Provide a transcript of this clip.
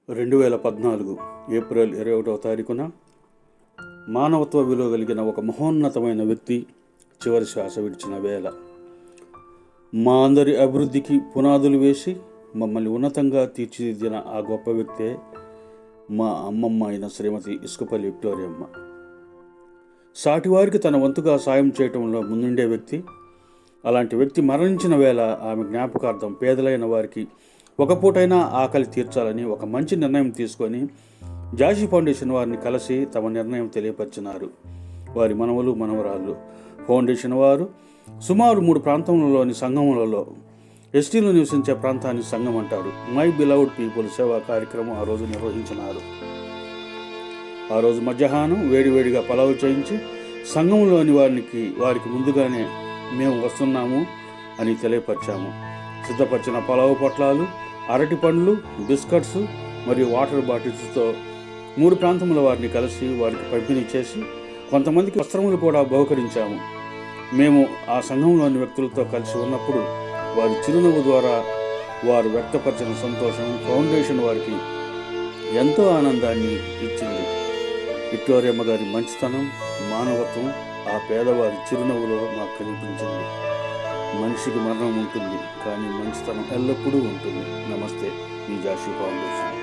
2014 April 21వ తారీఖున మానవత్వ విలువ కలిగిన ఒక మహోన్నతమైన వ్యక్తి చివరి శ్వాస విడిచిన వేళ మా అందరి అభివృద్ధికి పునాదులు వేసి మమ్మల్ని ఉన్నతంగా తీర్చిదిద్దిన ఆ గొప్ప వ్యక్తే మా అమ్మమ్మ అయిన శ్రీమతి ఇసుకపల్లి విక్టోరియమ్మ. సాటివారికి తన వంతుగా సాయం చేయటంలో ముందుండే వ్యక్తి. అలాంటి వ్యక్తి మరణించిన వేళ ఆమె జ్ఞాపకార్థం పేదలైన వారికి ఒక పూటైనా ఆకలి తీర్చాలని ఒక మంచి నిర్ణయం తీసుకొని జాషి ఫౌండేషన్ వారిని కలిసి తమ నిర్ణయం తెలియపరిచినారు. వారి మనవలు మనవరాళ్ళు. ఫౌండేషన్ వారు సుమారు 3 ప్రాంతములలోని సంఘములలో ఎస్టీలు నివసించే ప్రాంతాన్ని సంఘం అంటారు. మై బిలౌడ్ పీపుల్ సేవా కార్యక్రమం ఆ రోజు నిర్వహించినారు. ఆ రోజు మధ్యాహ్నం వేడివేడిగా పలావు చేయించి సంఘంలోని వారికి ముందుగానే మేము వస్తున్నాము అని తెలియపరిచాము. సిద్ధపరిచిన పలావు పొట్లాలు, అరటి పండ్లు, బిస్కెట్స్ మరియు వాటర్ బాటిల్స్తో 3 ప్రాంతముల వారిని కలిసి వారికి పంపిణీ చేసి కొంతమందికి వస్త్రములు కూడా బహుకరించాము. మేము ఆ సంఘంలోని వ్యక్తులతో కలిసి ఉన్నప్పుడు వారి చిరునవ్వు ద్వారా వారు వ్యక్తపరిచిన సంతోషం ఫౌండేషన్ వారికి ఎంతో ఆనందాన్ని ఇచ్చింది. విక్టోరియమ్మ గారి మంచితనం, మానవత్వం ఆ పేదవారి చిరునవ్వులో మాకు కనిపించింది. మనిషికి మరణం ఉంటుంది, కానీ మంచితనం ఎల్లప్పుడూ ఉంటుంది. నమస్తే, మీ జాషి ఫౌండేషన్.